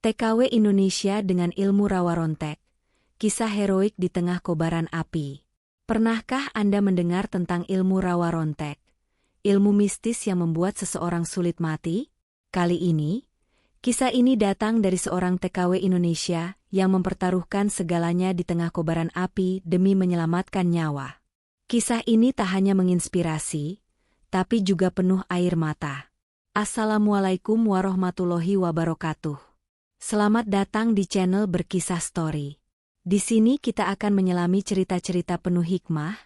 TKW Indonesia dengan ilmu rawa rontek, kisah heroik di tengah kobaran api. Pernahkah Anda mendengar tentang ilmu rawa rontek? Ilmu mistis yang membuat seseorang sulit mati? Kali ini, kisah ini datang dari seorang TKW Indonesia yang mempertaruhkan segalanya di tengah kobaran api demi menyelamatkan nyawa. Kisah ini tak hanya menginspirasi, tapi juga penuh air mata. Assalamualaikum warahmatullahi wabarakatuh. Selamat datang di channel Berkisah Story. Di sini kita akan menyelami cerita-cerita penuh hikmah,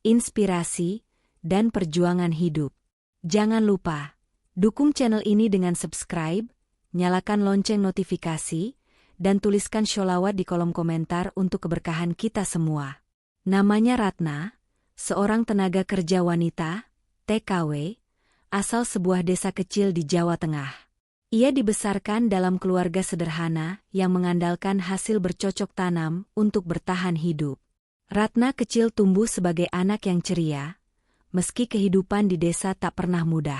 inspirasi, dan perjuangan hidup. Jangan lupa, dukung channel ini dengan subscribe, nyalakan lonceng notifikasi, dan tuliskan sholawat di kolom komentar untuk keberkahan kita semua. Namanya Ratna, seorang tenaga kerja wanita, TKW, asal sebuah desa kecil di Jawa Tengah. Ia dibesarkan dalam keluarga sederhana yang mengandalkan hasil bercocok tanam untuk bertahan hidup. Ratna kecil tumbuh sebagai anak yang ceria, meski kehidupan di desa tak pernah mudah.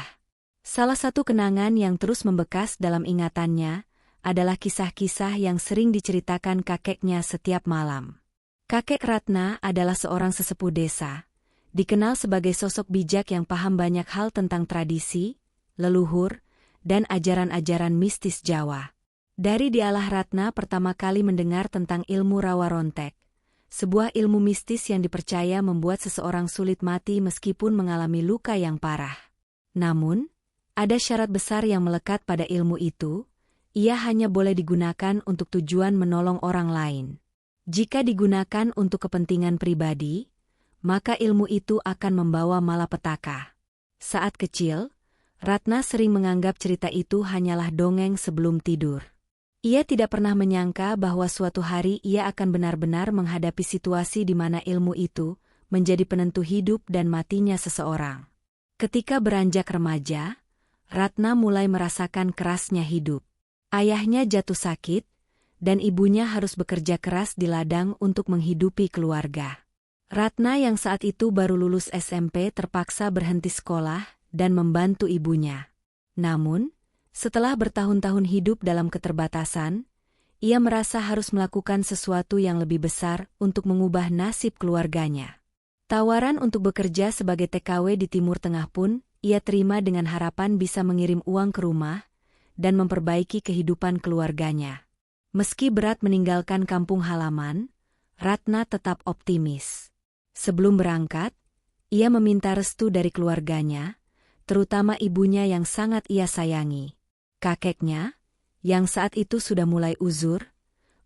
Salah satu kenangan yang terus membekas dalam ingatannya adalah kisah-kisah yang sering diceritakan kakeknya setiap malam. Kakek Ratna adalah seorang sesepuh desa, dikenal sebagai sosok bijak yang paham banyak hal tentang tradisi, leluhur, dan ajaran-ajaran mistis Jawa. Dari dialah Ratna pertama kali mendengar tentang ilmu rawa rontek, sebuah ilmu mistis yang dipercaya membuat seseorang sulit mati meskipun mengalami luka yang parah. Namun, ada syarat besar yang melekat pada ilmu itu, ia hanya boleh digunakan untuk tujuan menolong orang lain. Jika digunakan untuk kepentingan pribadi, maka ilmu itu akan membawa malapetaka. Saat kecil, Ratna sering menganggap cerita itu hanyalah dongeng sebelum tidur. Ia tidak pernah menyangka bahwa suatu hari ia akan benar-benar menghadapi situasi di mana ilmu itu menjadi penentu hidup dan matinya seseorang. Ketika beranjak remaja, Ratna mulai merasakan kerasnya hidup. Ayahnya jatuh sakit, dan ibunya harus bekerja keras di ladang untuk menghidupi keluarga. Ratna yang saat itu baru lulus SMP terpaksa berhenti sekolah dan membantu ibunya. Namun, setelah bertahun-tahun hidup dalam keterbatasan, ia merasa harus melakukan sesuatu yang lebih besar untuk mengubah nasib keluarganya. Tawaran untuk bekerja sebagai TKW di Timur Tengah pun ia terima dengan harapan bisa mengirim uang ke rumah dan memperbaiki kehidupan keluarganya. Meski berat meninggalkan kampung halaman, Ratna tetap optimis. Sebelum berangkat, ia meminta restu dari keluarganya, terutama ibunya yang sangat ia sayangi. Kakeknya, yang saat itu sudah mulai uzur,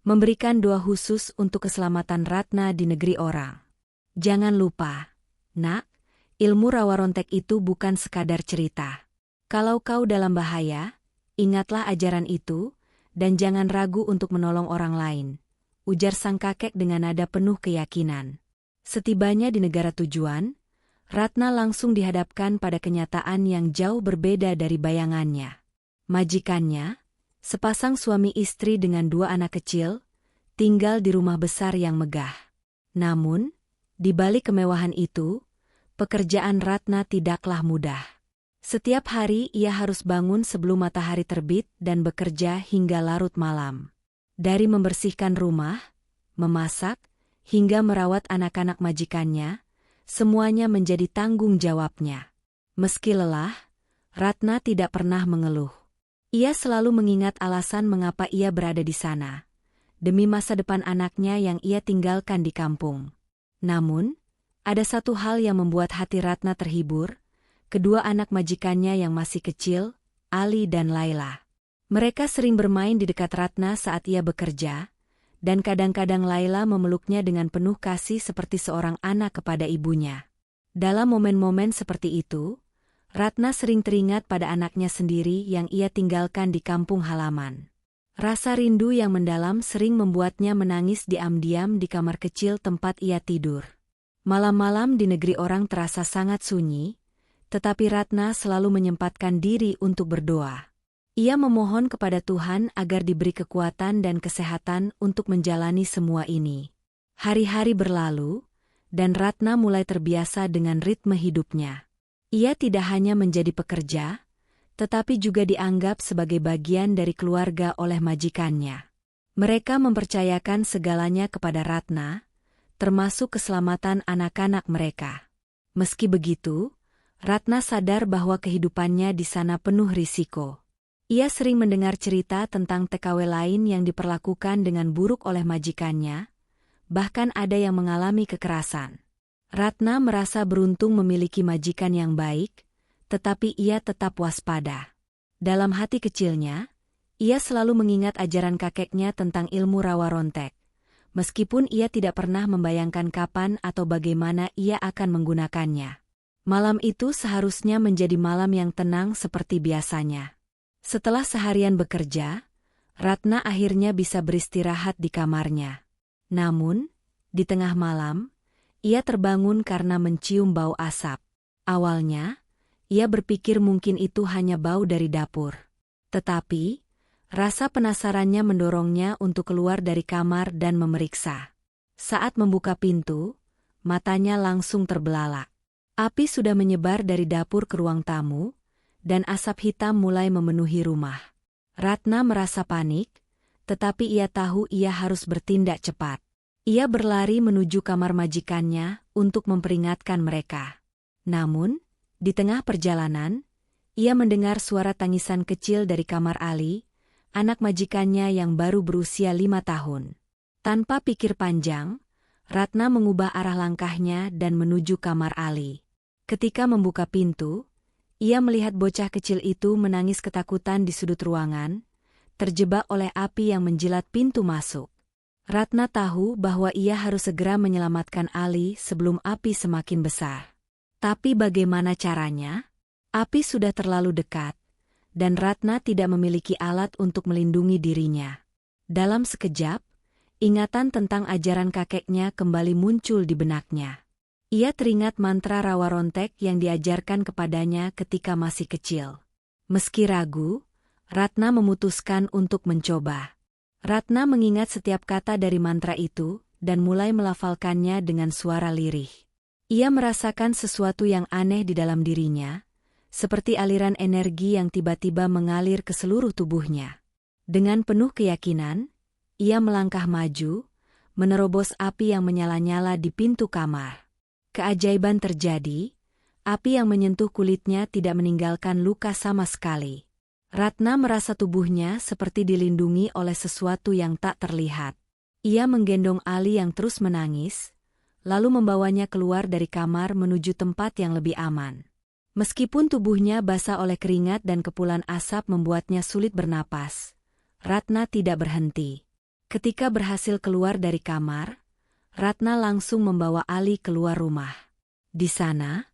memberikan doa khusus untuk keselamatan Ratna di negeri orang. Jangan lupa, nak, ilmu rawa rontek itu bukan sekadar cerita. Kalau kau dalam bahaya, ingatlah ajaran itu, dan jangan ragu untuk menolong orang lain, ujar sang kakek dengan nada penuh keyakinan. Setibanya di negara tujuan, Ratna langsung dihadapkan pada kenyataan yang jauh berbeda dari bayangannya. Majikannya, sepasang suami istri dengan 2 anak kecil, tinggal di rumah besar yang megah. Namun, di balik kemewahan itu, pekerjaan Ratna tidaklah mudah. Setiap hari ia harus bangun sebelum matahari terbit dan bekerja hingga larut malam. Dari membersihkan rumah, memasak, hingga merawat anak-anak majikannya, semuanya menjadi tanggung jawabnya. Meski lelah, Ratna tidak pernah mengeluh. Ia selalu mengingat alasan mengapa ia berada di sana, demi masa depan anaknya yang ia tinggalkan di kampung. Namun, ada satu hal yang membuat hati Ratna terhibur, kedua anak majikannya yang masih kecil, Ali dan Laila. Mereka sering bermain di dekat Ratna saat ia bekerja, dan kadang-kadang Laila memeluknya dengan penuh kasih seperti seorang anak kepada ibunya. Dalam momen-momen seperti itu, Ratna sering teringat pada anaknya sendiri yang ia tinggalkan di kampung halaman. Rasa rindu yang mendalam sering membuatnya menangis diam-diam di kamar kecil tempat ia tidur. Malam-malam di negeri orang terasa sangat sunyi, tetapi Ratna selalu menyempatkan diri untuk berdoa. Ia memohon kepada Tuhan agar diberi kekuatan dan kesehatan untuk menjalani semua ini. Hari-hari berlalu, dan Ratna mulai terbiasa dengan ritme hidupnya. Ia tidak hanya menjadi pekerja, tetapi juga dianggap sebagai bagian dari keluarga oleh majikannya. Mereka mempercayakan segalanya kepada Ratna, termasuk keselamatan anak-anak mereka. Meski begitu, Ratna sadar bahwa kehidupannya di sana penuh risiko. Ia sering mendengar cerita tentang TKW lain yang diperlakukan dengan buruk oleh majikannya, bahkan ada yang mengalami kekerasan. Ratna merasa beruntung memiliki majikan yang baik, tetapi ia tetap waspada. Dalam hati kecilnya, ia selalu mengingat ajaran kakeknya tentang ilmu rawa rontek, meskipun ia tidak pernah membayangkan kapan atau bagaimana ia akan menggunakannya. Malam itu seharusnya menjadi malam yang tenang seperti biasanya. Setelah seharian bekerja, Ratna akhirnya bisa beristirahat di kamarnya. Namun, di tengah malam, ia terbangun karena mencium bau asap. Awalnya, ia berpikir mungkin itu hanya bau dari dapur. Tetapi, rasa penasarannya mendorongnya untuk keluar dari kamar dan memeriksa. Saat membuka pintu, matanya langsung terbelalak. Api sudah menyebar dari dapur ke ruang tamu, dan asap hitam mulai memenuhi rumah. Ratna merasa panik, tetapi ia tahu ia harus bertindak cepat. Ia berlari menuju kamar majikannya untuk memperingatkan mereka. Namun, di tengah perjalanan, ia mendengar suara tangisan kecil dari kamar Ali, anak majikannya yang baru berusia 5 tahun. Tanpa pikir panjang, Ratna mengubah arah langkahnya dan menuju kamar Ali. Ketika membuka pintu, ia melihat bocah kecil itu menangis ketakutan di sudut ruangan, terjebak oleh api yang menjilat pintu masuk. Ratna tahu bahwa ia harus segera menyelamatkan Ali sebelum api semakin besar. Tapi bagaimana caranya? Api sudah terlalu dekat, dan Ratna tidak memiliki alat untuk melindungi dirinya. Dalam sekejap, ingatan tentang ajaran kakeknya kembali muncul di benaknya. Ia teringat mantra rawa rontek yang diajarkan kepadanya ketika masih kecil. Meski ragu, Ratna memutuskan untuk mencoba. Ratna mengingat setiap kata dari mantra itu dan mulai melafalkannya dengan suara lirih. Ia merasakan sesuatu yang aneh di dalam dirinya, seperti aliran energi yang tiba-tiba mengalir ke seluruh tubuhnya. Dengan penuh keyakinan, ia melangkah maju, menerobos api yang menyala-nyala di pintu kamar. Keajaiban terjadi, api yang menyentuh kulitnya tidak meninggalkan luka sama sekali. Ratna merasa tubuhnya seperti dilindungi oleh sesuatu yang tak terlihat. Ia menggendong Ali yang terus menangis, lalu membawanya keluar dari kamar menuju tempat yang lebih aman. Meskipun tubuhnya basah oleh keringat dan kepulan asap membuatnya sulit bernapas, Ratna tidak berhenti. Ketika berhasil keluar dari kamar, Ratna langsung membawa Ali keluar rumah. Di sana,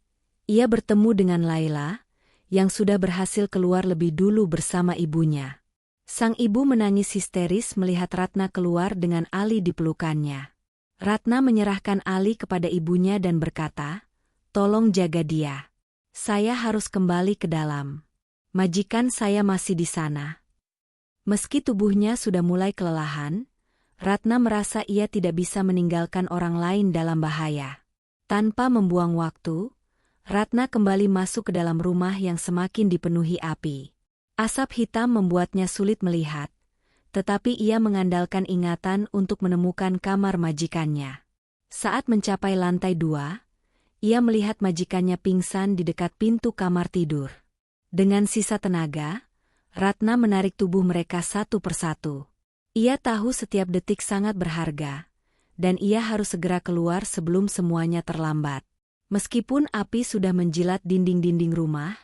ia bertemu dengan Laila, yang sudah berhasil keluar lebih dulu bersama ibunya. Sang ibu menangis histeris melihat Ratna keluar dengan Ali di pelukannya. Ratna menyerahkan Ali kepada ibunya dan berkata, "Tolong jaga dia. Saya harus kembali ke dalam. Majikan saya masih di sana." Meski tubuhnya sudah mulai kelelahan, Ratna merasa ia tidak bisa meninggalkan orang lain dalam bahaya. Tanpa membuang waktu, Ratna kembali masuk ke dalam rumah yang semakin dipenuhi api. Asap hitam membuatnya sulit melihat, tetapi ia mengandalkan ingatan untuk menemukan kamar majikannya. Saat mencapai lantai 2, ia melihat majikannya pingsan di dekat pintu kamar tidur. Dengan sisa tenaga, Ratna menarik tubuh mereka satu persatu. Ia tahu setiap detik sangat berharga, dan ia harus segera keluar sebelum semuanya terlambat. Meskipun api sudah menjilat dinding-dinding rumah,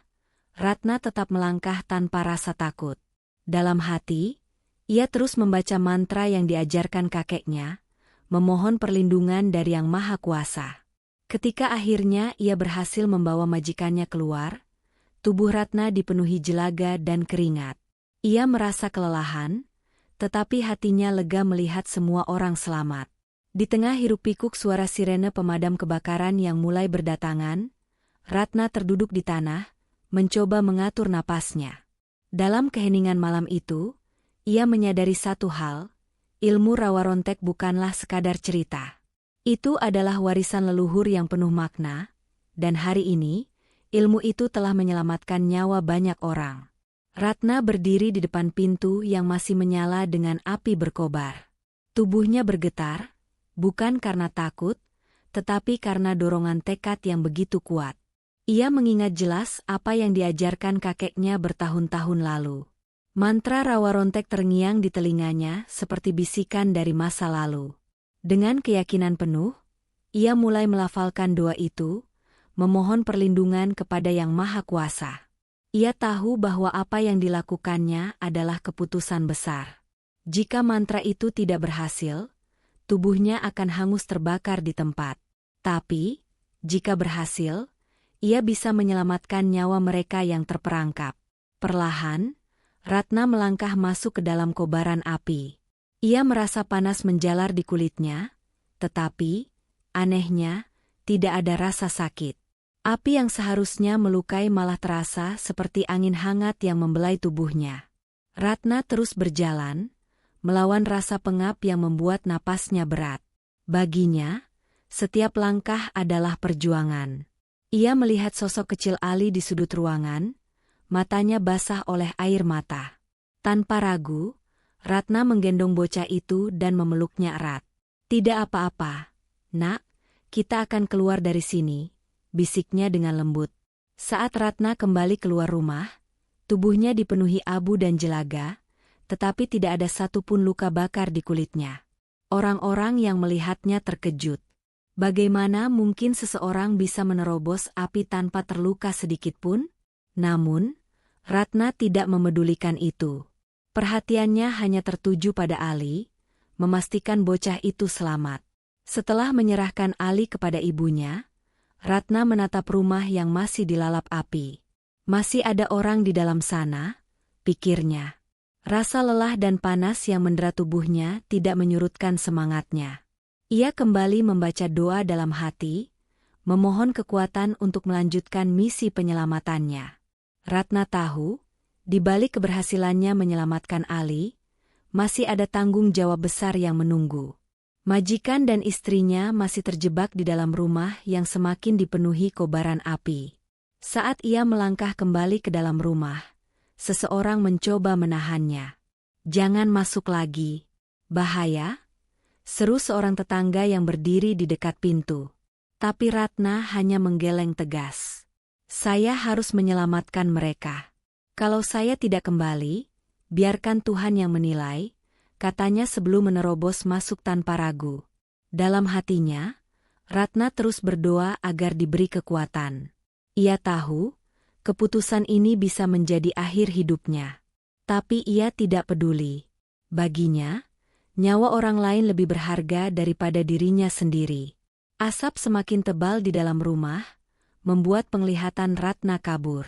Ratna tetap melangkah tanpa rasa takut. Dalam hati, ia terus membaca mantra yang diajarkan kakeknya, memohon perlindungan dari Yang Maha Kuasa. Ketika akhirnya ia berhasil membawa majikannya keluar, tubuh Ratna dipenuhi jelaga dan keringat. Ia merasa kelelahan, tetapi hatinya lega melihat semua orang selamat. Di tengah hiruk-pikuk suara sirene pemadam kebakaran yang mulai berdatangan, Ratna terduduk di tanah, mencoba mengatur napasnya. Dalam keheningan malam itu, ia menyadari satu hal, ilmu rawa rontek bukanlah sekadar cerita. Itu adalah warisan leluhur yang penuh makna, dan hari ini, ilmu itu telah menyelamatkan nyawa banyak orang. Ratna berdiri di depan pintu yang masih menyala dengan api berkobar. Tubuhnya bergetar, bukan karena takut, tetapi karena dorongan tekad yang begitu kuat. Ia mengingat jelas apa yang diajarkan kakeknya bertahun-tahun lalu. Mantra rawa rontek terngiang di telinganya seperti bisikan dari masa lalu. Dengan keyakinan penuh, ia mulai melafalkan doa itu, memohon perlindungan kepada Yang Maha Kuasa. Ia tahu bahwa apa yang dilakukannya adalah keputusan besar. Jika mantra itu tidak berhasil, tubuhnya akan hangus terbakar di tempat. Tapi, jika berhasil, ia bisa menyelamatkan nyawa mereka yang terperangkap. Perlahan, Ratna melangkah masuk ke dalam kobaran api. Ia merasa panas menjalar di kulitnya, tetapi, anehnya, tidak ada rasa sakit. Api yang seharusnya melukai malah terasa seperti angin hangat yang membelai tubuhnya. Ratna terus berjalan, melawan rasa pengap yang membuat napasnya berat. Baginya, setiap langkah adalah perjuangan. Ia melihat sosok kecil Ali di sudut ruangan, matanya basah oleh air mata. Tanpa ragu, Ratna menggendong bocah itu dan memeluknya erat. "Tidak apa-apa, Nak, kita akan keluar dari sini," bisiknya dengan lembut. Saat Ratna kembali keluar rumah, tubuhnya dipenuhi abu dan jelaga, tetapi tidak ada satupun luka bakar di kulitnya. Orang-orang yang melihatnya terkejut. Bagaimana mungkin seseorang bisa menerobos api tanpa terluka sedikitpun? Namun, Ratna tidak memedulikan itu. Perhatiannya hanya tertuju pada Ali, memastikan bocah itu selamat. Setelah menyerahkan Ali kepada ibunya, Ratna menatap rumah yang masih dilalap api. Masih ada orang di dalam sana, pikirnya. Rasa lelah dan panas yang mendera tubuhnya tidak menyurutkan semangatnya. Ia kembali membaca doa dalam hati, memohon kekuatan untuk melanjutkan misi penyelamatannya. Ratna tahu, di balik keberhasilannya menyelamatkan Ali, masih ada tanggung jawab besar yang menunggu. Majikan dan istrinya masih terjebak di dalam rumah yang semakin dipenuhi kobaran api. Saat ia melangkah kembali ke dalam rumah, seseorang mencoba menahannya. "Jangan masuk lagi. Bahaya," seru seorang tetangga yang berdiri di dekat pintu. Tapi Ratna hanya menggeleng tegas. "Saya harus menyelamatkan mereka. Kalau saya tidak kembali, biarkan Tuhan yang menilai," katanya sebelum menerobos masuk tanpa ragu. Dalam hatinya, Ratna terus berdoa agar diberi kekuatan. Ia tahu, keputusan ini bisa menjadi akhir hidupnya. Tapi ia tidak peduli. Baginya, nyawa orang lain lebih berharga daripada dirinya sendiri. Asap semakin tebal di dalam rumah, membuat penglihatan Ratna kabur.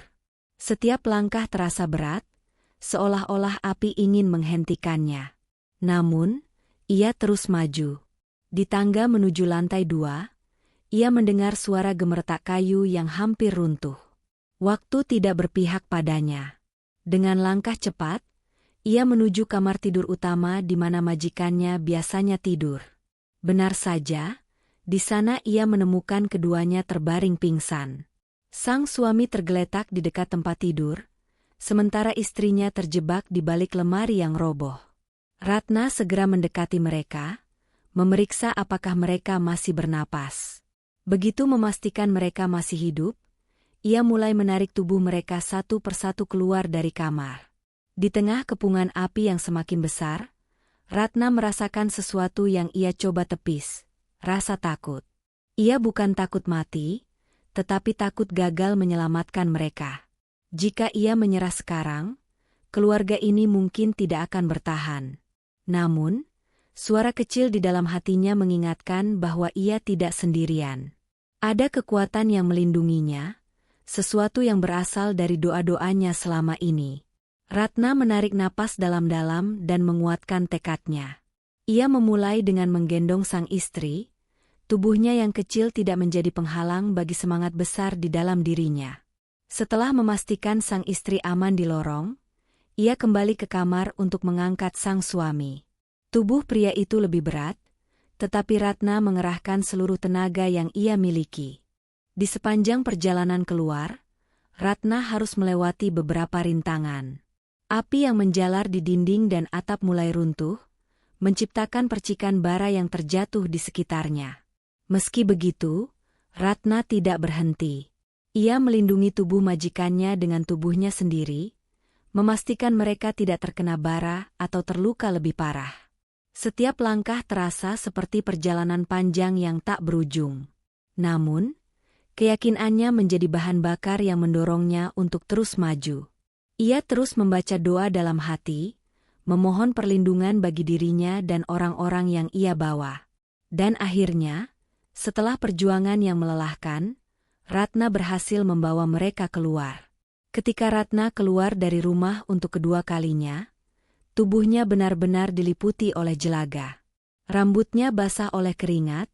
Setiap langkah terasa berat, seolah-olah api ingin menghentikannya. Namun, ia terus maju. Di tangga menuju lantai 2, ia mendengar suara gemertak kayu yang hampir runtuh. Waktu tidak berpihak padanya. Dengan langkah cepat, ia menuju kamar tidur utama di mana majikannya biasanya tidur. Benar saja, di sana ia menemukan keduanya terbaring pingsan. Sang suami tergeletak di dekat tempat tidur, sementara istrinya terjebak di balik lemari yang roboh. Ratna segera mendekati mereka, memeriksa apakah mereka masih bernapas. Begitu memastikan mereka masih hidup, ia mulai menarik tubuh mereka satu persatu keluar dari kamar. Di tengah kepungan api yang semakin besar, Ratna merasakan sesuatu yang ia coba tepis, rasa takut. Ia bukan takut mati, tetapi takut gagal menyelamatkan mereka. Jika ia menyerah sekarang, keluarga ini mungkin tidak akan bertahan. Namun, suara kecil di dalam hatinya mengingatkan bahwa ia tidak sendirian. Ada kekuatan yang melindunginya, sesuatu yang berasal dari doa-doanya selama ini. Ratna menarik napas dalam-dalam dan menguatkan tekadnya. Ia memulai dengan menggendong sang istri, tubuhnya yang kecil tidak menjadi penghalang bagi semangat besar di dalam dirinya. Setelah memastikan sang istri aman di lorong, ia kembali ke kamar untuk mengangkat sang suami. Tubuh pria itu lebih berat, tetapi Ratna mengerahkan seluruh tenaga yang ia miliki. Di sepanjang perjalanan keluar, Ratna harus melewati beberapa rintangan. Api yang menjalar di dinding dan atap mulai runtuh, menciptakan percikan bara yang terjatuh di sekitarnya. Meski begitu, Ratna tidak berhenti. Ia melindungi tubuh majikannya dengan tubuhnya sendiri, memastikan mereka tidak terkena bara atau terluka lebih parah. Setiap langkah terasa seperti perjalanan panjang yang tak berujung. Namun, keyakinannya menjadi bahan bakar yang mendorongnya untuk terus maju. Ia terus membaca doa dalam hati, memohon perlindungan bagi dirinya dan orang-orang yang ia bawa. Dan akhirnya, setelah perjuangan yang melelahkan, Ratna berhasil membawa mereka keluar. Ketika Ratna keluar dari rumah untuk kedua kalinya, tubuhnya benar-benar diliputi oleh jelaga. Rambutnya basah oleh keringat,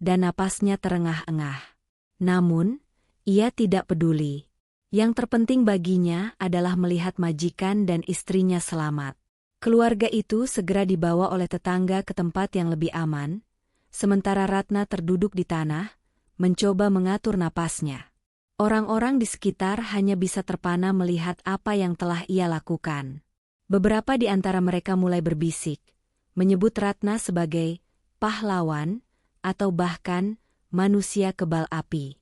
dan napasnya terengah-engah. Namun, ia tidak peduli. Yang terpenting baginya adalah melihat majikan dan istrinya selamat. Keluarga itu segera dibawa oleh tetangga ke tempat yang lebih aman, sementara Ratna terduduk di tanah, mencoba mengatur napasnya. Orang-orang di sekitar hanya bisa terpana melihat apa yang telah ia lakukan. Beberapa di antara mereka mulai berbisik, menyebut Ratna sebagai pahlawan atau bahkan manusia kebal api.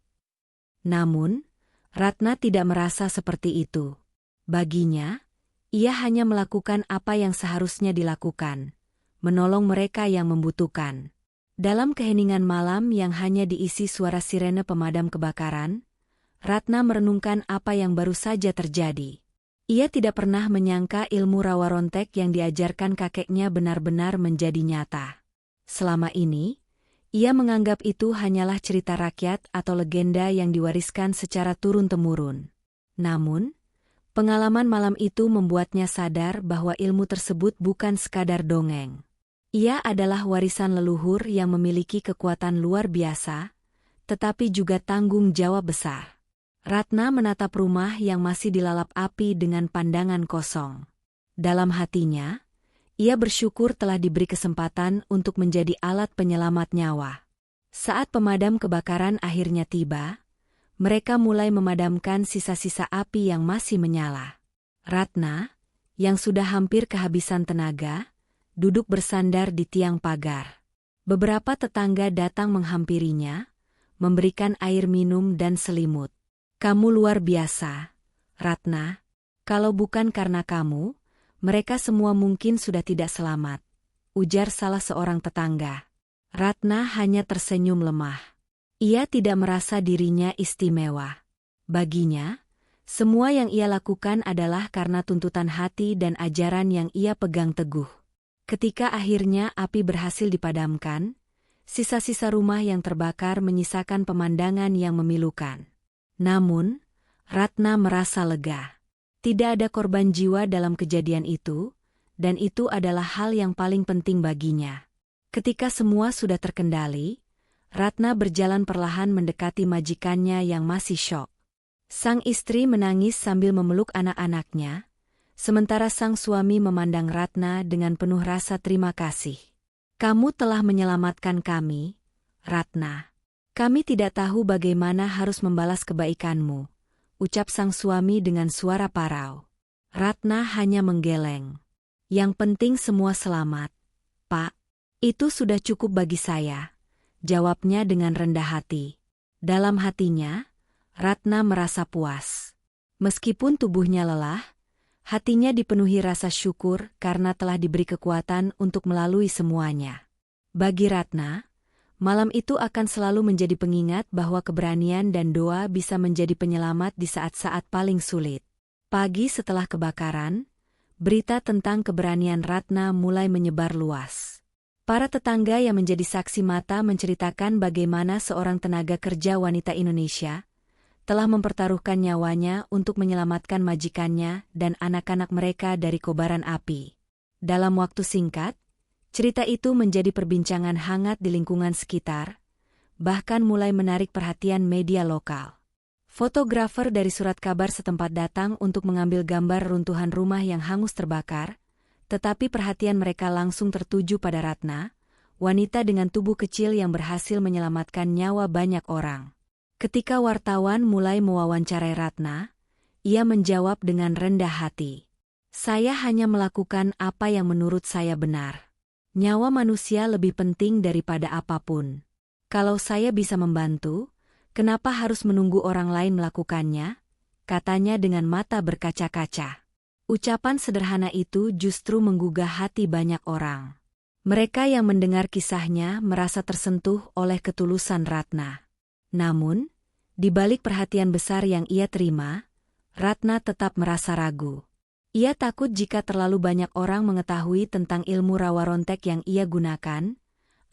Namun, Ratna tidak merasa seperti itu. Baginya, ia hanya melakukan apa yang seharusnya dilakukan, menolong mereka yang membutuhkan. Dalam keheningan malam yang hanya diisi suara sirene pemadam kebakaran, Ratna merenungkan apa yang baru saja terjadi. Ia tidak pernah menyangka ilmu rawa rontek yang diajarkan kakeknya benar-benar menjadi nyata. Selama ini, ia menganggap itu hanyalah cerita rakyat atau legenda yang diwariskan secara turun-temurun. Namun, pengalaman malam itu membuatnya sadar bahwa ilmu tersebut bukan sekadar dongeng. Ia adalah warisan leluhur yang memiliki kekuatan luar biasa, tetapi juga tanggung jawab besar. Ratna menatap rumah yang masih dilalap api dengan pandangan kosong. Dalam hatinya, ia bersyukur telah diberi kesempatan untuk menjadi alat penyelamat nyawa. Saat pemadam kebakaran akhirnya tiba, mereka mulai memadamkan sisa-sisa api yang masih menyala. Ratna, yang sudah hampir kehabisan tenaga, duduk bersandar di tiang pagar. Beberapa tetangga datang menghampirinya, memberikan air minum dan selimut. "Kamu luar biasa, Ratna. Kalau bukan karena kamu, mereka semua mungkin sudah tidak selamat," ujar salah seorang tetangga. Ratna hanya tersenyum lemah. Ia tidak merasa dirinya istimewa. Baginya, semua yang ia lakukan adalah karena tuntutan hati dan ajaran yang ia pegang teguh. Ketika akhirnya api berhasil dipadamkan, sisa-sisa rumah yang terbakar menyisakan pemandangan yang memilukan. Namun, Ratna merasa lega. Tidak ada korban jiwa dalam kejadian itu, dan itu adalah hal yang paling penting baginya. Ketika semua sudah terkendali, Ratna berjalan perlahan mendekati majikannya yang masih syok. Sang istri menangis sambil memeluk anak-anaknya, sementara sang suami memandang Ratna dengan penuh rasa terima kasih. "Kamu telah menyelamatkan kami, Ratna. Kami tidak tahu bagaimana harus membalas kebaikanmu," ucap sang suami dengan suara parau. Ratna hanya menggeleng. "Yang penting semua selamat, Pak. Itu sudah cukup bagi saya," jawabnya dengan rendah hati. Dalam hatinya, Ratna merasa puas. Meskipun tubuhnya lelah, hatinya dipenuhi rasa syukur karena telah diberi kekuatan untuk melalui semuanya. Bagi Ratna, malam itu akan selalu menjadi pengingat bahwa keberanian dan doa bisa menjadi penyelamat di saat-saat paling sulit. Pagi setelah kebakaran, berita tentang keberanian Ratna mulai menyebar luas. Para tetangga yang menjadi saksi mata menceritakan bagaimana seorang tenaga kerja wanita Indonesia telah mempertaruhkan nyawanya untuk menyelamatkan majikannya dan anak-anak mereka dari kobaran api. Dalam waktu singkat, cerita itu menjadi perbincangan hangat di lingkungan sekitar, bahkan mulai menarik perhatian media lokal. Fotografer dari surat kabar setempat datang untuk mengambil gambar runtuhan rumah yang hangus terbakar, tetapi perhatian mereka langsung tertuju pada Ratna, wanita dengan tubuh kecil yang berhasil menyelamatkan nyawa banyak orang. Ketika wartawan mulai mewawancarai Ratna, ia menjawab dengan rendah hati, Saya hanya melakukan apa yang menurut saya benar. Nyawa manusia lebih penting daripada apapun. Kalau saya bisa membantu, kenapa harus menunggu orang lain melakukannya? Katanya dengan mata berkaca-kaca. Ucapan sederhana itu justru menggugah hati banyak orang. Mereka yang mendengar kisahnya merasa tersentuh oleh ketulusan Ratna. Namun, di balik perhatian besar yang ia terima, Ratna tetap merasa ragu. Ia takut jika terlalu banyak orang mengetahui tentang ilmu rawa rontek yang ia gunakan,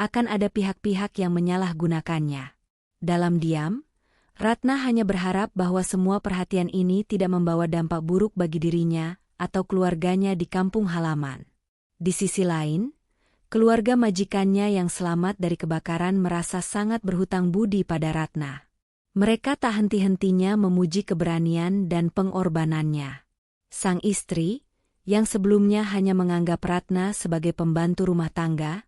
akan ada pihak-pihak yang menyalahgunakannya. Dalam diam, Ratna hanya berharap bahwa semua perhatian ini tidak membawa dampak buruk bagi dirinya atau keluarganya di kampung halaman. Di sisi lain, keluarga majikannya yang selamat dari kebakaran merasa sangat berhutang budi pada Ratna. Mereka tak henti-hentinya memuji keberanian dan pengorbanannya. Sang istri, yang sebelumnya hanya menganggap Ratna sebagai pembantu rumah tangga,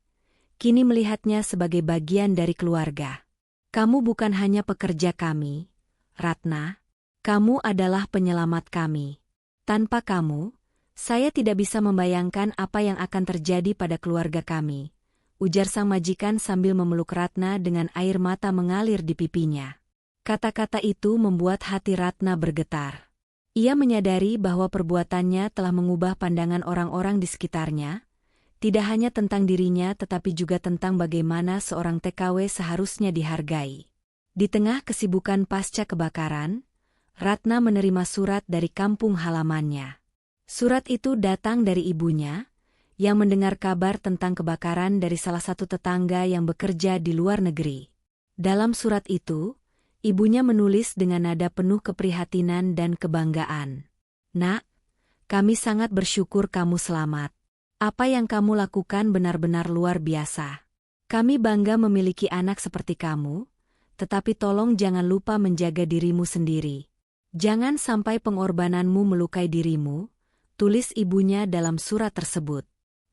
kini melihatnya sebagai bagian dari keluarga. Kamu bukan hanya pekerja kami, Ratna. Kamu adalah penyelamat kami. Tanpa kamu, saya tidak bisa membayangkan apa yang akan terjadi pada keluarga kami, ujar sang majikan sambil memeluk Ratna dengan air mata mengalir di pipinya. Kata-kata itu membuat hati Ratna bergetar. Ia menyadari bahwa perbuatannya telah mengubah pandangan orang-orang di sekitarnya, tidak hanya tentang dirinya tetapi juga tentang bagaimana seorang TKW seharusnya dihargai. Di tengah kesibukan pasca kebakaran, Ratna menerima surat dari kampung halamannya. Surat itu datang dari ibunya, yang mendengar kabar tentang kebakaran dari salah satu tetangga yang bekerja di luar negeri. Dalam surat itu, ibunya menulis dengan nada penuh keprihatinan dan kebanggaan. Nak, kami sangat bersyukur kamu selamat. Apa yang kamu lakukan benar-benar luar biasa. Kami bangga memiliki anak seperti kamu, tetapi tolong jangan lupa menjaga dirimu sendiri. Jangan sampai pengorbananmu melukai dirimu, tulis ibunya dalam surat tersebut.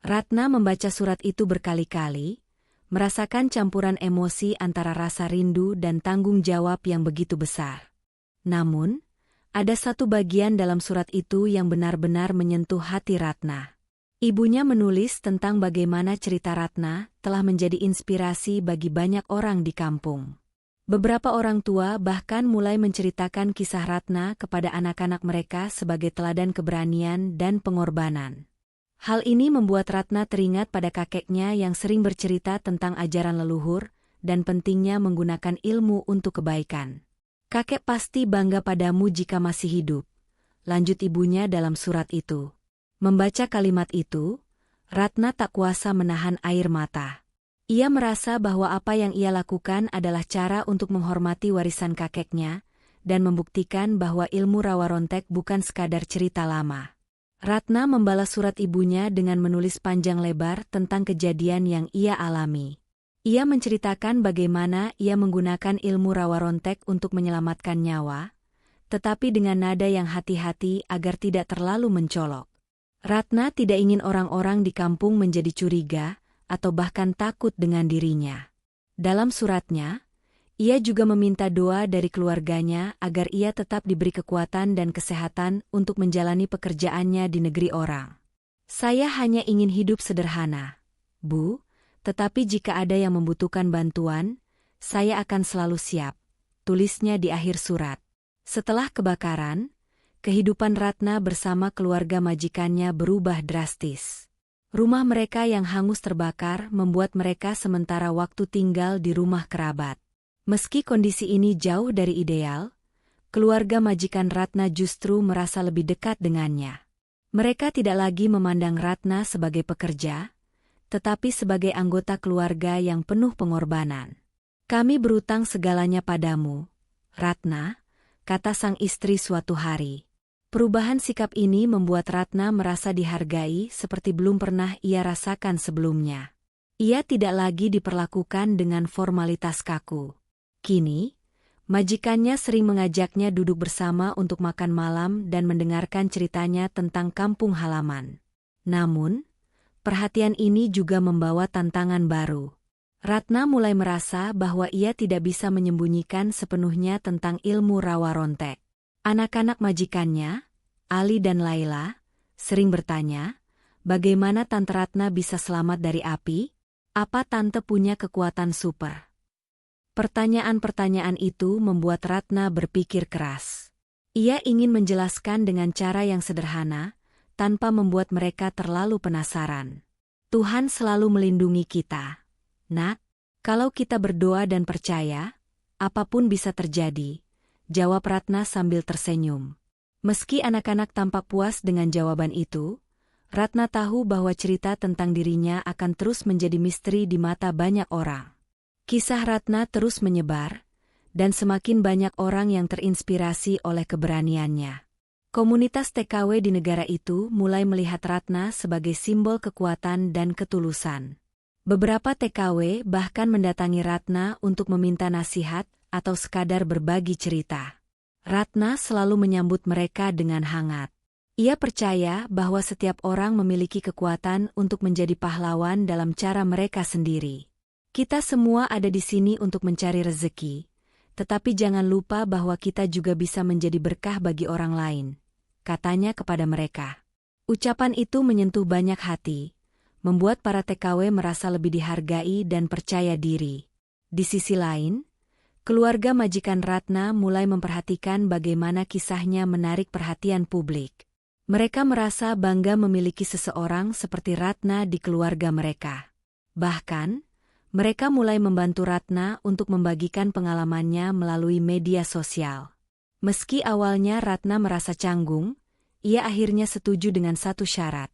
Ratna membaca surat itu berkali-kali, merasakan campuran emosi antara rasa rindu dan tanggung jawab yang begitu besar. Namun, ada satu bagian dalam surat itu yang benar-benar menyentuh hati Ratna. Ibunya menulis tentang bagaimana cerita Ratna telah menjadi inspirasi bagi banyak orang di kampung. Beberapa orang tua bahkan mulai menceritakan kisah Ratna kepada anak-anak mereka sebagai teladan keberanian dan pengorbanan. Hal ini membuat Ratna teringat pada kakeknya yang sering bercerita tentang ajaran leluhur dan pentingnya menggunakan ilmu untuk kebaikan. Kakek pasti bangga padamu jika masih hidup, lanjut ibunya dalam surat itu. Membaca kalimat itu, Ratna tak kuasa menahan air mata. Ia merasa bahwa apa yang ia lakukan adalah cara untuk menghormati warisan kakeknya dan membuktikan bahwa ilmu rawa rontek bukan sekadar cerita lama. Ratna membalas surat ibunya dengan menulis panjang lebar tentang kejadian yang ia alami. Ia menceritakan bagaimana ia menggunakan ilmu rawa rontek untuk menyelamatkan nyawa, tetapi dengan nada yang hati-hati agar tidak terlalu mencolok. Ratna tidak ingin orang-orang di kampung menjadi curiga atau bahkan takut dengan dirinya. Dalam suratnya, ia juga meminta doa dari keluarganya agar ia tetap diberi kekuatan dan kesehatan untuk menjalani pekerjaannya di negeri orang. Saya hanya ingin hidup sederhana, Bu, tetapi jika ada yang membutuhkan bantuan, saya akan selalu siap, tulisnya di akhir surat. Setelah kebakaran, kehidupan Ratna bersama keluarga majikannya berubah drastis. Rumah mereka yang hangus terbakar membuat mereka sementara waktu tinggal di rumah kerabat. Meski kondisi ini jauh dari ideal, keluarga majikan Ratna justru merasa lebih dekat dengannya. Mereka tidak lagi memandang Ratna sebagai pekerja, tetapi sebagai anggota keluarga yang penuh pengorbanan. Kami berutang segalanya padamu, Ratna, kata sang istri suatu hari. Perubahan sikap ini membuat Ratna merasa dihargai seperti belum pernah ia rasakan sebelumnya. Ia tidak lagi diperlakukan dengan formalitas kaku. Kini, majikannya sering mengajaknya duduk bersama untuk makan malam dan mendengarkan ceritanya tentang kampung halaman. Namun, perhatian ini juga membawa tantangan baru. Ratna mulai merasa bahwa ia tidak bisa menyembunyikan sepenuhnya tentang ilmu rawa rontek. Anak-anak majikannya, Ali dan Laila, sering bertanya, bagaimana Tante Ratna bisa selamat dari api? Apa Tante punya kekuatan super? Pertanyaan-pertanyaan itu membuat Ratna berpikir keras. Ia ingin menjelaskan dengan cara yang sederhana, tanpa membuat mereka terlalu penasaran. Tuhan selalu melindungi kita. Nak, kalau kita berdoa dan percaya, apapun bisa terjadi, jawab Ratna sambil tersenyum. Meski anak-anak tampak puas dengan jawaban itu, Ratna tahu bahwa cerita tentang dirinya akan terus menjadi misteri di mata banyak orang. Kisah Ratna terus menyebar, dan semakin banyak orang yang terinspirasi oleh keberaniannya. Komunitas TKW di negara itu mulai melihat Ratna sebagai simbol kekuatan dan ketulusan. Beberapa TKW bahkan mendatangi Ratna untuk meminta nasihat atau sekadar berbagi cerita. Ratna selalu menyambut mereka dengan hangat. Ia percaya bahwa setiap orang memiliki kekuatan untuk menjadi pahlawan dalam cara mereka sendiri. Kita semua ada di sini untuk mencari rezeki, tetapi jangan lupa bahwa kita juga bisa menjadi berkah bagi orang lain, katanya kepada mereka. Ucapan itu menyentuh banyak hati, membuat para TKW merasa lebih dihargai dan percaya diri. Di sisi lain, keluarga majikan Ratna mulai memperhatikan bagaimana kisahnya menarik perhatian publik. Mereka merasa bangga memiliki seseorang seperti Ratna di keluarga mereka. Bahkan, mereka mulai membantu Ratna untuk membagikan pengalamannya melalui media sosial. Meski awalnya Ratna merasa canggung, ia akhirnya setuju dengan satu syarat,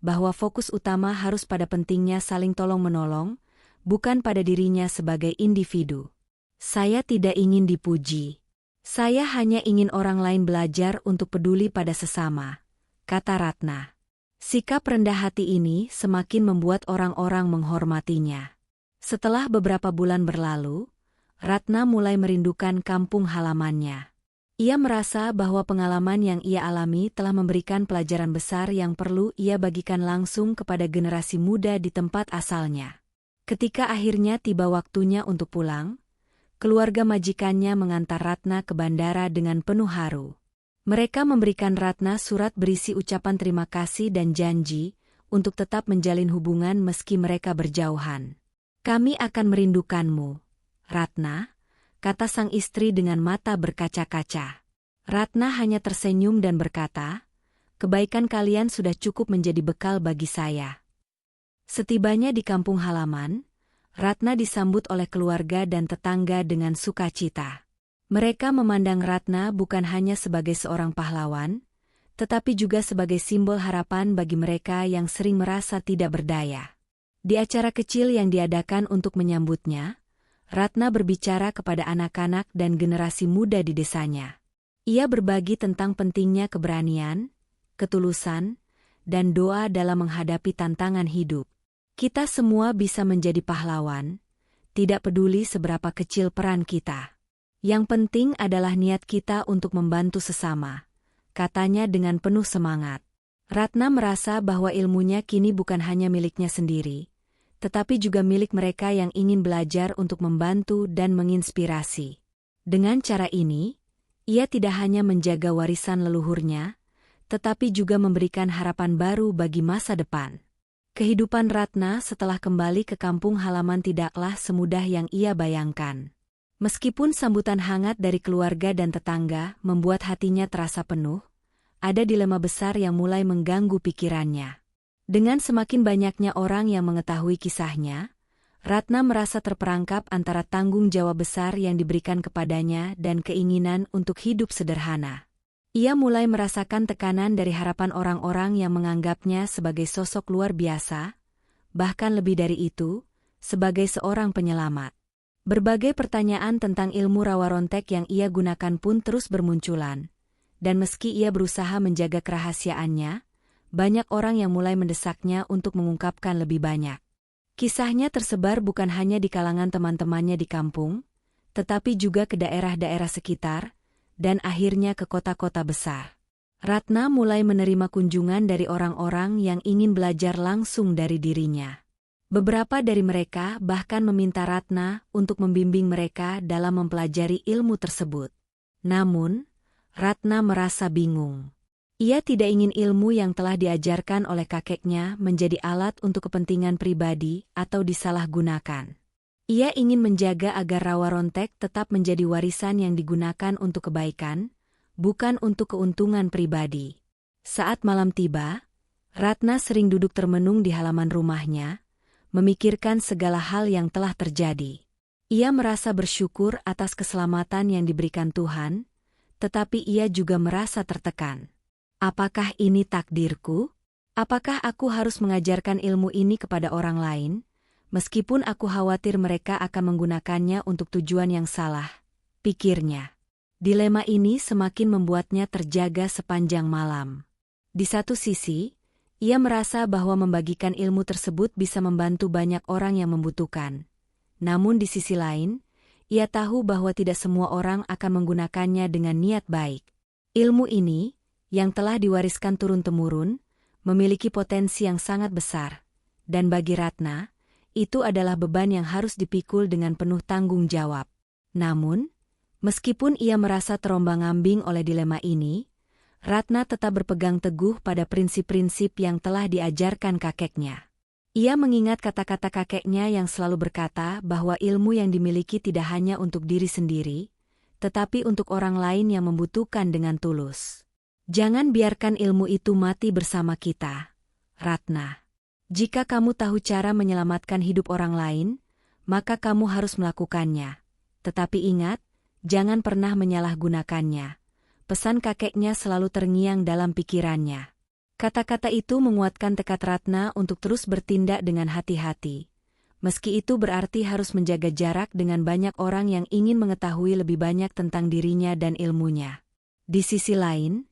bahwa fokus utama harus pada pentingnya saling tolong-menolong, bukan pada dirinya sebagai individu. Saya tidak ingin dipuji. Saya hanya ingin orang lain belajar untuk peduli pada sesama, kata Ratna. Sikap rendah hati ini semakin membuat orang-orang menghormatinya. Setelah beberapa bulan berlalu, Ratna mulai merindukan kampung halamannya. Ia merasa bahwa pengalaman yang ia alami telah memberikan pelajaran besar yang perlu ia bagikan langsung kepada generasi muda di tempat asalnya. Ketika akhirnya tiba waktunya untuk pulang, keluarga majikannya mengantar Ratna ke bandara dengan penuh haru. Mereka memberikan Ratna surat berisi ucapan terima kasih dan janji untuk tetap menjalin hubungan meski mereka berjauhan. Kami akan merindukanmu, Ratna, kata sang istri dengan mata berkaca-kaca. Ratna hanya tersenyum dan berkata, kebaikan kalian sudah cukup menjadi bekal bagi saya. Setibanya di kampung halaman, Ratna disambut oleh keluarga dan tetangga dengan sukacita. Mereka memandang Ratna bukan hanya sebagai seorang pahlawan, tetapi juga sebagai simbol harapan bagi mereka yang sering merasa tidak berdaya. Di acara kecil yang diadakan untuk menyambutnya, Ratna berbicara kepada anak-anak dan generasi muda di desanya. Ia berbagi tentang pentingnya keberanian, ketulusan, dan doa dalam menghadapi tantangan hidup. Kita semua bisa menjadi pahlawan, tidak peduli seberapa kecil peran kita. Yang penting adalah niat kita untuk membantu sesama, katanya dengan penuh semangat. Ratna merasa bahwa ilmunya kini bukan hanya miliknya sendiri, tetapi juga milik mereka yang ingin belajar untuk membantu dan menginspirasi. Dengan cara ini, ia tidak hanya menjaga warisan leluhurnya, tetapi juga memberikan harapan baru bagi masa depan. Kehidupan Ratna setelah kembali ke kampung halaman tidaklah semudah yang ia bayangkan. Meskipun sambutan hangat dari keluarga dan tetangga membuat hatinya terasa penuh, ada dilema besar yang mulai mengganggu pikirannya. Dengan semakin banyaknya orang yang mengetahui kisahnya, Ratna merasa terperangkap antara tanggung jawab besar yang diberikan kepadanya dan keinginan untuk hidup sederhana. Ia mulai merasakan tekanan dari harapan orang-orang yang menganggapnya sebagai sosok luar biasa, bahkan lebih dari itu, sebagai seorang penyelamat. Berbagai pertanyaan tentang ilmu rawa rontek yang ia gunakan pun terus bermunculan. Dan meski ia berusaha menjaga kerahasiaannya, banyak orang yang mulai mendesaknya untuk mengungkapkan lebih banyak. Kisahnya tersebar bukan hanya di kalangan teman-temannya di kampung, tetapi juga ke daerah-daerah sekitar, dan akhirnya ke kota-kota besar. Ratna mulai menerima kunjungan dari orang-orang yang ingin belajar langsung dari dirinya. Beberapa dari mereka bahkan meminta Ratna untuk membimbing mereka dalam mempelajari ilmu tersebut. Namun, Ratna merasa bingung. Ia tidak ingin ilmu yang telah diajarkan oleh kakeknya menjadi alat untuk kepentingan pribadi atau disalahgunakan. Ia ingin menjaga agar rawa rontek tetap menjadi warisan yang digunakan untuk kebaikan, bukan untuk keuntungan pribadi. Saat malam tiba, Ratna sering duduk termenung di halaman rumahnya, memikirkan segala hal yang telah terjadi. Ia merasa bersyukur atas keselamatan yang diberikan Tuhan, tetapi ia juga merasa tertekan. Apakah ini takdirku? Apakah aku harus mengajarkan ilmu ini kepada orang lain, meskipun aku khawatir mereka akan menggunakannya untuk tujuan yang salah? Pikirnya. Dilema ini semakin membuatnya terjaga sepanjang malam. Di satu sisi, ia merasa bahwa membagikan ilmu tersebut bisa membantu banyak orang yang membutuhkan. Namun di sisi lain, ia tahu bahwa tidak semua orang akan menggunakannya dengan niat baik. Ilmu ini, yang telah diwariskan turun-temurun, memiliki potensi yang sangat besar, dan bagi Ratna, itu adalah beban yang harus dipikul dengan penuh tanggung jawab. Namun, meskipun ia merasa terombang-ambing oleh dilema ini, Ratna tetap berpegang teguh pada prinsip-prinsip yang telah diajarkan kakeknya. Ia mengingat kata-kata kakeknya yang selalu berkata bahwa ilmu yang dimiliki tidak hanya untuk diri sendiri, tetapi untuk orang lain yang membutuhkan dengan tulus. Jangan biarkan ilmu itu mati bersama kita, Ratna. Jika kamu tahu cara menyelamatkan hidup orang lain, maka kamu harus melakukannya. Tetapi ingat, jangan pernah menyalahgunakannya. Pesan kakeknya selalu terngiang dalam pikirannya. Kata-kata itu menguatkan tekad Ratna untuk terus bertindak dengan hati-hati. Meski itu berarti harus menjaga jarak dengan banyak orang yang ingin mengetahui lebih banyak tentang dirinya dan ilmunya. Di sisi lain,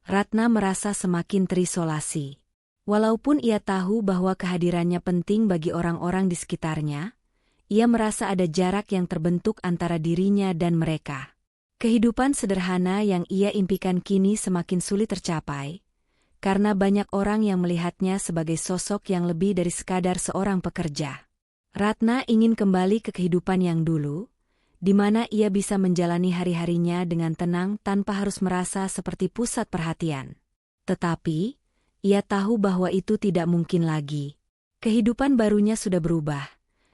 Ratna merasa semakin terisolasi. Walaupun ia tahu bahwa kehadirannya penting bagi orang-orang di sekitarnya, ia merasa ada jarak yang terbentuk antara dirinya dan mereka. Kehidupan sederhana yang ia impikan kini semakin sulit tercapai, karena banyak orang yang melihatnya sebagai sosok yang lebih dari sekadar seorang pekerja. Ratna ingin kembali ke kehidupan yang dulu, di mana ia bisa menjalani hari-harinya dengan tenang tanpa harus merasa seperti pusat perhatian. Tetapi, ia tahu bahwa itu tidak mungkin lagi. Kehidupan barunya sudah berubah,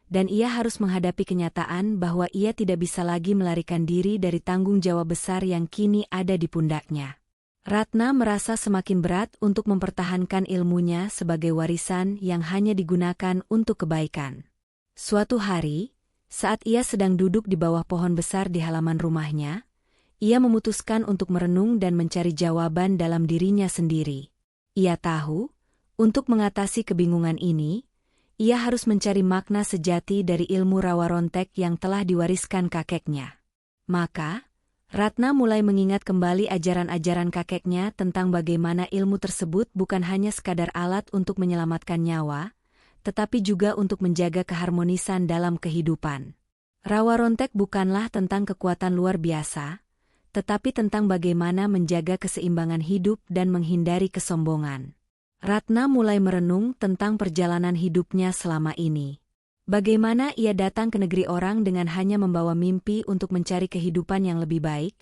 dan ia harus menghadapi kenyataan bahwa ia tidak bisa lagi melarikan diri dari tanggung jawab besar yang kini ada di pundaknya. Ratna merasa semakin berat untuk mempertahankan ilmunya sebagai warisan yang hanya digunakan untuk kebaikan. Suatu hari, saat ia sedang duduk di bawah pohon besar di halaman rumahnya, ia memutuskan untuk merenung dan mencari jawaban dalam dirinya sendiri. Ia tahu, untuk mengatasi kebingungan ini, ia harus mencari makna sejati dari ilmu rawa rontek yang telah diwariskan kakeknya. Maka, Ratna mulai mengingat kembali ajaran-ajaran kakeknya tentang bagaimana ilmu tersebut bukan hanya sekadar alat untuk menyelamatkan nyawa, tetapi juga untuk menjaga keharmonisan dalam kehidupan. Rawa rontek bukanlah tentang kekuatan luar biasa, tetapi tentang bagaimana menjaga keseimbangan hidup dan menghindari kesombongan. Ratna mulai merenung tentang perjalanan hidupnya selama ini. Bagaimana ia datang ke negeri orang dengan hanya membawa mimpi untuk mencari kehidupan yang lebih baik,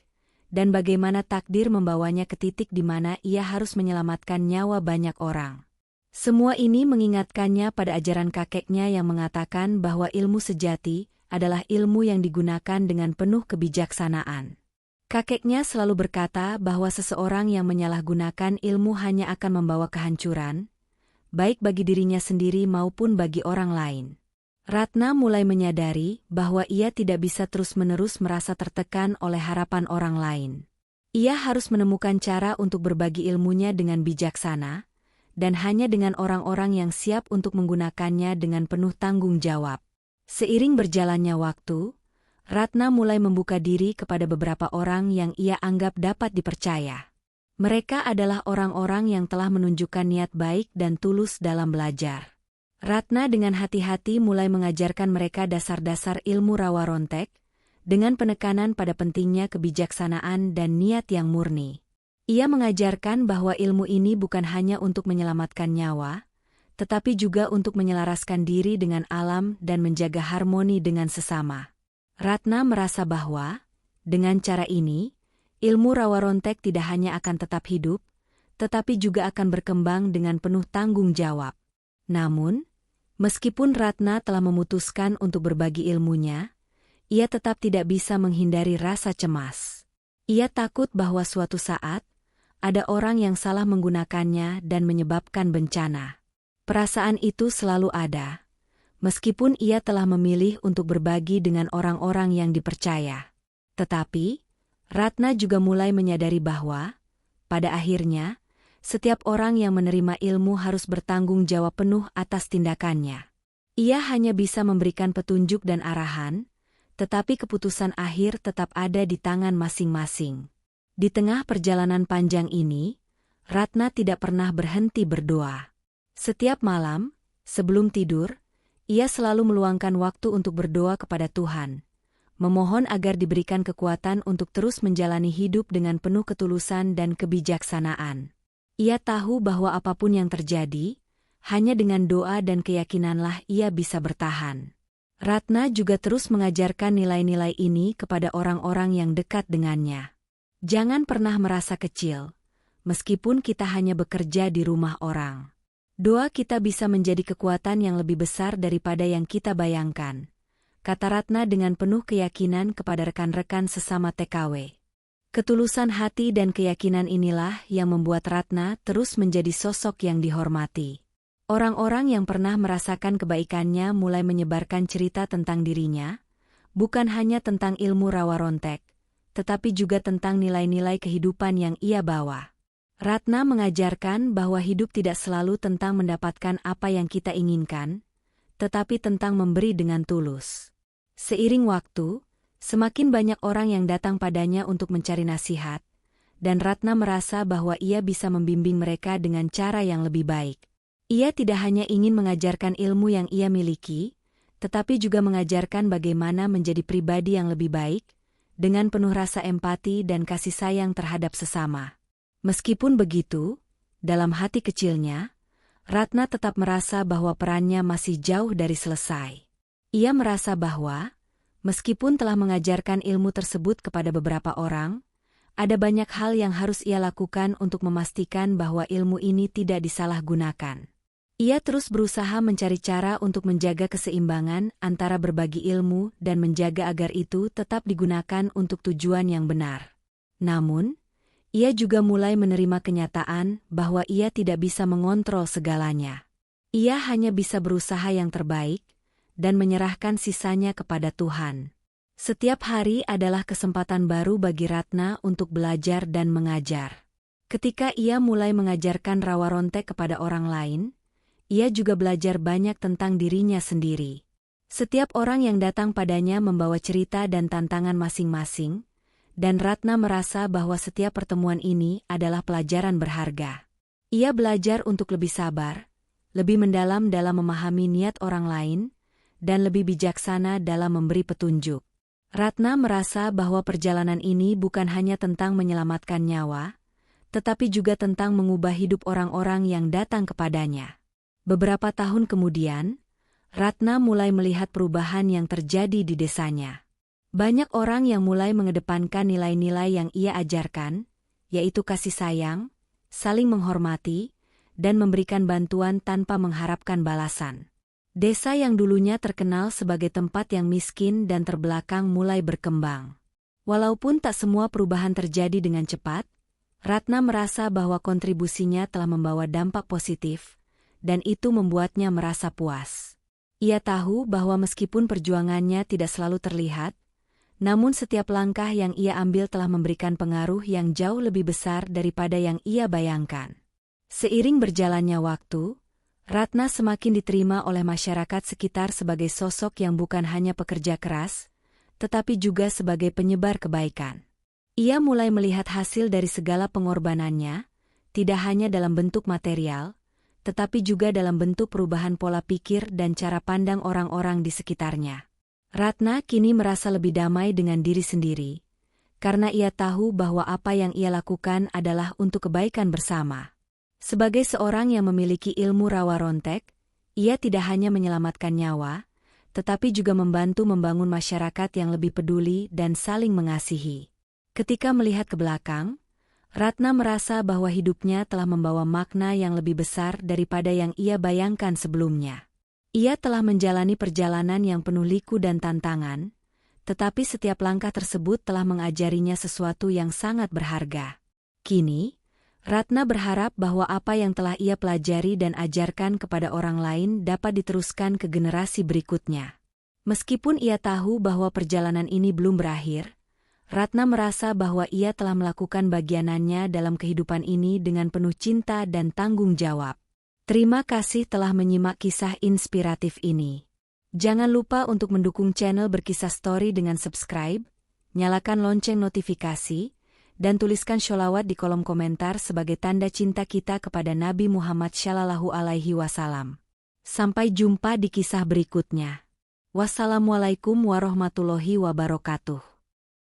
dan bagaimana takdir membawanya ke titik di mana ia harus menyelamatkan nyawa banyak orang. Semua ini mengingatkannya pada ajaran kakeknya yang mengatakan bahwa ilmu sejati adalah ilmu yang digunakan dengan penuh kebijaksanaan. Kakeknya selalu berkata bahwa seseorang yang menyalahgunakan ilmu hanya akan membawa kehancuran, baik bagi dirinya sendiri maupun bagi orang lain. Ratna mulai menyadari bahwa ia tidak bisa terus-menerus merasa tertekan oleh harapan orang lain. Ia harus menemukan cara untuk berbagi ilmunya dengan bijaksana, dan hanya dengan orang-orang yang siap untuk menggunakannya dengan penuh tanggung jawab. Seiring berjalannya waktu, Ratna mulai membuka diri kepada beberapa orang yang ia anggap dapat dipercaya. Mereka adalah orang-orang yang telah menunjukkan niat baik dan tulus dalam belajar. Ratna dengan hati-hati mulai mengajarkan mereka dasar-dasar ilmu rawa rontek, dengan penekanan pada pentingnya kebijaksanaan dan niat yang murni. Ia mengajarkan bahwa ilmu ini bukan hanya untuk menyelamatkan nyawa, tetapi juga untuk menyelaraskan diri dengan alam dan menjaga harmoni dengan sesama. Ratna merasa bahwa, dengan cara ini, ilmu rawa rontek tidak hanya akan tetap hidup, tetapi juga akan berkembang dengan penuh tanggung jawab. Namun, meskipun Ratna telah memutuskan untuk berbagi ilmunya, ia tetap tidak bisa menghindari rasa cemas. Ia takut bahwa suatu saat, ada orang yang salah menggunakannya dan menyebabkan bencana. Perasaan itu selalu ada, meskipun ia telah memilih untuk berbagi dengan orang-orang yang dipercaya. Tetapi, Ratna juga mulai menyadari bahwa, pada akhirnya, setiap orang yang menerima ilmu harus bertanggung jawab penuh atas tindakannya. Ia hanya bisa memberikan petunjuk dan arahan, tetapi keputusan akhir tetap ada di tangan masing-masing. Di tengah perjalanan panjang ini, Ratna tidak pernah berhenti berdoa. Setiap malam, sebelum tidur, ia selalu meluangkan waktu untuk berdoa kepada Tuhan, memohon agar diberikan kekuatan untuk terus menjalani hidup dengan penuh ketulusan dan kebijaksanaan. Ia tahu bahwa apapun yang terjadi, hanya dengan doa dan keyakinanlah ia bisa bertahan. Ratna juga terus mengajarkan nilai-nilai ini kepada orang-orang yang dekat dengannya. Jangan pernah merasa kecil, meskipun kita hanya bekerja di rumah orang. Doa kita bisa menjadi kekuatan yang lebih besar daripada yang kita bayangkan, kata Ratna dengan penuh keyakinan kepada rekan-rekan sesama TKW. Ketulusan hati dan keyakinan inilah yang membuat Ratna terus menjadi sosok yang dihormati. Orang-orang yang pernah merasakan kebaikannya mulai menyebarkan cerita tentang dirinya, bukan hanya tentang ilmu rawa rontek, tetapi juga tentang nilai-nilai kehidupan yang ia bawa. Ratna mengajarkan bahwa hidup tidak selalu tentang mendapatkan apa yang kita inginkan, tetapi tentang memberi dengan tulus. Seiring waktu, semakin banyak orang yang datang padanya untuk mencari nasihat, dan Ratna merasa bahwa ia bisa membimbing mereka dengan cara yang lebih baik. Ia tidak hanya ingin mengajarkan ilmu yang ia miliki, tetapi juga mengajarkan bagaimana menjadi pribadi yang lebih baik, dengan penuh rasa empati dan kasih sayang terhadap sesama. Meskipun begitu, dalam hati kecilnya, Ratna tetap merasa bahwa perannya masih jauh dari selesai. Ia merasa bahwa, meskipun telah mengajarkan ilmu tersebut kepada beberapa orang, ada banyak hal yang harus ia lakukan untuk memastikan bahwa ilmu ini tidak disalahgunakan. Ia terus berusaha mencari cara untuk menjaga keseimbangan antara berbagi ilmu dan menjaga agar itu tetap digunakan untuk tujuan yang benar. Namun, ia juga mulai menerima kenyataan bahwa ia tidak bisa mengontrol segalanya. Ia hanya bisa berusaha yang terbaik dan menyerahkan sisanya kepada Tuhan. Setiap hari adalah kesempatan baru bagi Ratna untuk belajar dan mengajar. Ketika ia mulai mengajarkan rawa rontek kepada orang lain, ia juga belajar banyak tentang dirinya sendiri. Setiap orang yang datang padanya membawa cerita dan tantangan masing-masing, dan Ratna merasa bahwa setiap pertemuan ini adalah pelajaran berharga. Ia belajar untuk lebih sabar, lebih mendalam dalam memahami niat orang lain, dan lebih bijaksana dalam memberi petunjuk. Ratna merasa bahwa perjalanan ini bukan hanya tentang menyelamatkan nyawa, tetapi juga tentang mengubah hidup orang-orang yang datang kepadanya. Beberapa tahun kemudian, Ratna mulai melihat perubahan yang terjadi di desanya. Banyak orang yang mulai mengedepankan nilai-nilai yang ia ajarkan, yaitu kasih sayang, saling menghormati, dan memberikan bantuan tanpa mengharapkan balasan. Desa yang dulunya terkenal sebagai tempat yang miskin dan terbelakang mulai berkembang. Walaupun tak semua perubahan terjadi dengan cepat, Ratna merasa bahwa kontribusinya telah membawa dampak positif, dan itu membuatnya merasa puas. Ia tahu bahwa meskipun perjuangannya tidak selalu terlihat, namun setiap langkah yang ia ambil telah memberikan pengaruh yang jauh lebih besar daripada yang ia bayangkan. Seiring berjalannya waktu, Ratna semakin diterima oleh masyarakat sekitar sebagai sosok yang bukan hanya pekerja keras, tetapi juga sebagai penyebar kebaikan. Ia mulai melihat hasil dari segala pengorbanannya, tidak hanya dalam bentuk material, tetapi juga dalam bentuk perubahan pola pikir dan cara pandang orang-orang di sekitarnya. Ratna kini merasa lebih damai dengan diri sendiri, karena ia tahu bahwa apa yang ia lakukan adalah untuk kebaikan bersama. Sebagai seorang yang memiliki ilmu rawa rontek, ia tidak hanya menyelamatkan nyawa, tetapi juga membantu membangun masyarakat yang lebih peduli dan saling mengasihi. Ketika melihat ke belakang, Ratna merasa bahwa hidupnya telah membawa makna yang lebih besar daripada yang ia bayangkan sebelumnya. Ia telah menjalani perjalanan yang penuh liku dan tantangan, tetapi setiap langkah tersebut telah mengajarinya sesuatu yang sangat berharga. Kini, Ratna berharap bahwa apa yang telah ia pelajari dan ajarkan kepada orang lain dapat diteruskan ke generasi berikutnya. Meskipun ia tahu bahwa perjalanan ini belum berakhir, Ratna merasa bahwa ia telah melakukan bagiannya dalam kehidupan ini dengan penuh cinta dan tanggung jawab. Terima kasih telah menyimak kisah inspiratif ini. Jangan lupa untuk mendukung channel Berkisah Story dengan subscribe, nyalakan lonceng notifikasi, dan tuliskan sholawat di kolom komentar sebagai tanda cinta kita kepada Nabi Muhammad SAW. Sampai jumpa di kisah berikutnya. Wassalamualaikum warahmatullahi wabarakatuh.